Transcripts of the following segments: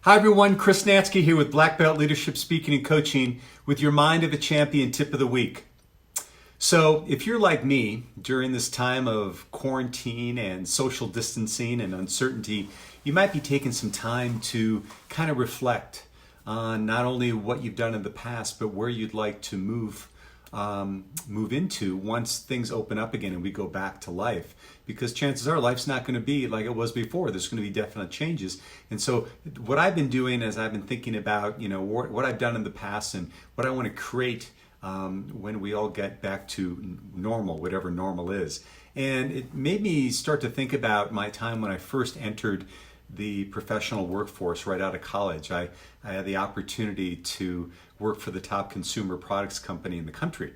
Hi everyone, Chris Natzke here with Black Belt Leadership Speaking and Coaching with your Mind of a Champion tip of the week. So if you're like me, during this time of quarantine and social distancing and uncertainty, you might be taking some time to kind of reflect on not only what you've done in the past, but where you'd like to move into once things open up again and we go back to life. Because chances are life's not going to be like it was before. There's going to be definite changes. And so what I've been doing is I've been thinking about, what I've done in the past and what I want to create when we all get back to normal, whatever normal is. And it made me start to think about my time when I first entered the professional workforce right out of college. I had the opportunity to work for the top consumer products company in the country.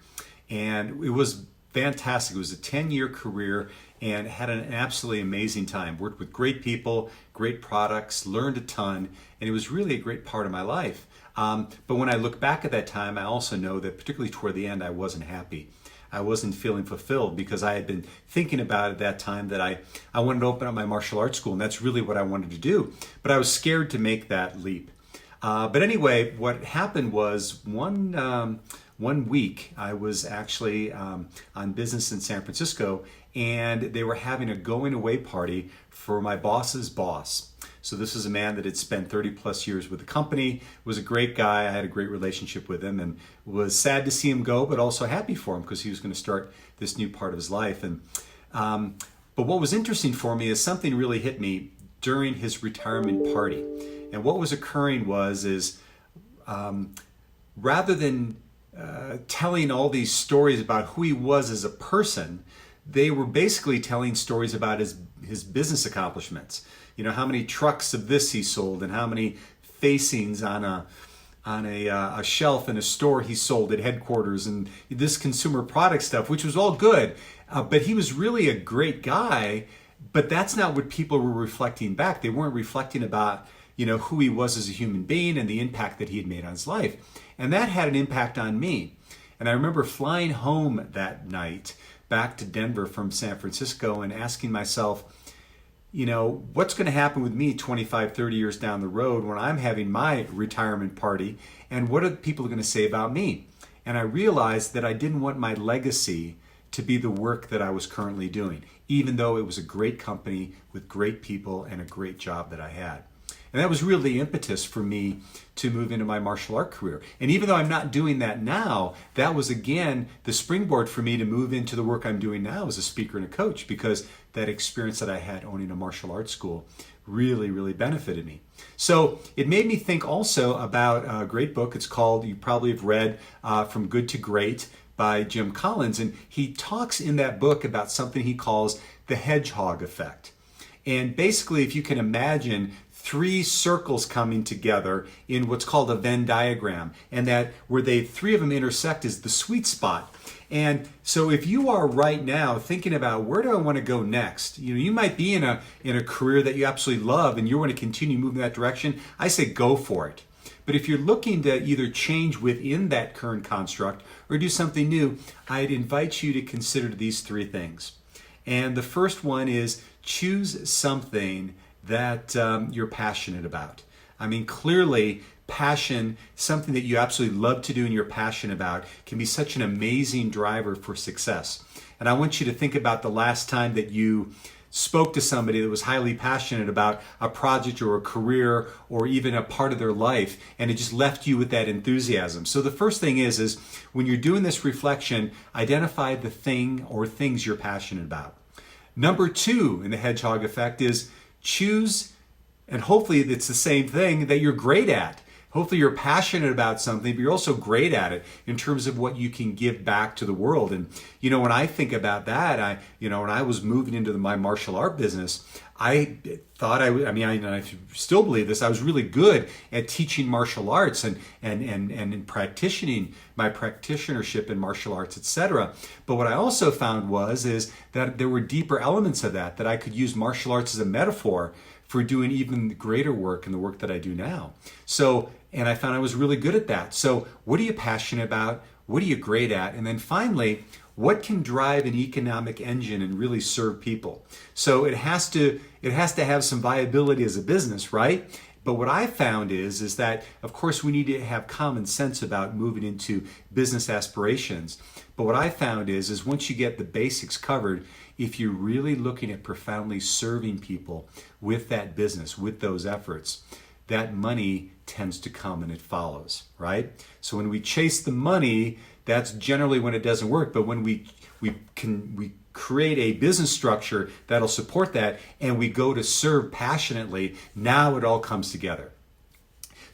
And it was fantastic. It was a 10-year career and had an absolutely amazing time. Worked with great people, great products, learned a ton, and it was really a great part of my life. But when I look back at that time, I also know that particularly toward the end, I wasn't happy. I wasn't feeling fulfilled because I had been thinking about at that time that I wanted to open up my martial arts school, and that's really what I wanted to do. But I was scared to make that leap. But anyway, what happened was one week I was actually on business in San Francisco, and they were having a going away party for my boss's boss. So this is a man that had spent 30 plus years with the company, was a great guy. I had a great relationship with him and was sad to see him go, but also happy for him because he was going to start this new part of his life. And but what was interesting for me is something really hit me during his retirement party. And what was occurring is rather than telling all these stories about who he was as a person, they were basically telling stories about his business accomplishments. You know, how many trucks of this he sold and how many facings on a shelf in a store he sold at headquarters and this consumer product stuff, which was all good. But he was really a great guy, but that's not what people were reflecting back. They weren't reflecting about, who he was as a human being and the impact that he had made on his life. And that had an impact on me. And I remember flying home that night back to Denver from San Francisco and asking myself, what's going to happen with me 25, 30 years down the road when I'm having my retirement party, and what are people going to say about me? And I realized that I didn't want my legacy to be the work that I was currently doing, even though it was a great company with great people and a great job that I had. And that was really the impetus for me to move into my martial art career. And even though I'm not doing that now, that was again the springboard for me to move into the work I'm doing now as a speaker and a coach, because that experience that I had owning a martial arts school really, really benefited me. So it made me think also about a great book. It's called, you probably have read, From Good to Great by Jim Collins. And he talks in that book about something he calls the Hedgehog Effect. And basically, if you can imagine three circles coming together in what's called a Venn diagram, and that where three of them intersect is the sweet spot. And so if you are right now thinking about where do I want to go next, you might be in a career that you absolutely love and you want to continue moving that direction. I say go for it. But if you're looking to either change within that current construct or do something new, I'd invite you to consider these three things. And the first one is choose something that you're passionate about. I mean, clearly, passion, something that you absolutely love to do and you're passionate about, can be such an amazing driver for success. And I want you to think about the last time that you spoke to somebody that was highly passionate about a project or a career or even a part of their life, and it just left you with that enthusiasm. So the first thing is when you're doing this reflection, identify the thing or things you're passionate about. Number two in the Hedgehog Effect is choose, and hopefully it's the same thing that you're great at. Hopefully you're passionate about something, but you're also great at it in terms of what you can give back to the world. And, when I think about that, when I was moving into my martial art business, I thought I still believe this, I was really good at teaching martial arts and in practicing my practitionership in martial arts, etc. But what I also found is that there were deeper elements of that I could use martial arts as a metaphor for doing even greater work in the work that I do now. So, and I found I was really good at that. So what are you passionate about? What are you great at? And then finally, what can drive an economic engine and really serve people? So it has to have some viability as a business, right? But what I found is that, of course, we need to have common sense about moving into business aspirations. But what I found is once you get the basics covered, if you're really looking at profoundly serving people with that business, with those efforts, that money tends to come and it follows, right? So when we chase the money, that's generally when it doesn't work. But when we create a business structure that'll support that, and we go to serve passionately, now it all comes together.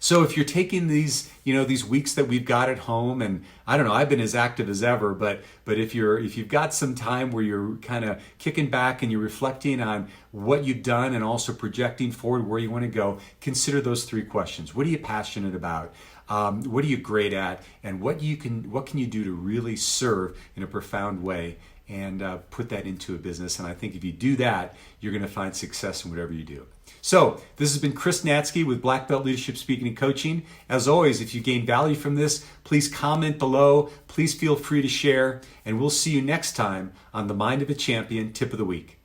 So if you're taking these, these weeks that we've got at home, and I don't know, I've been as active as ever, but if you've got some time where you're kind of kicking back and you're reflecting on what you've done and also projecting forward where you want to go, consider those 3 questions. What are you passionate about? What are you great at? And what can you do to really serve in a profound way and put that into a business? And I think if you do that, you're going to find success in whatever you do. So this has been Chris Natzke with Black Belt Leadership Speaking and Coaching. As always, if you gain value from this, please comment below. Please feel free to share. And we'll see you next time on the Mind of a Champion Tip of the Week.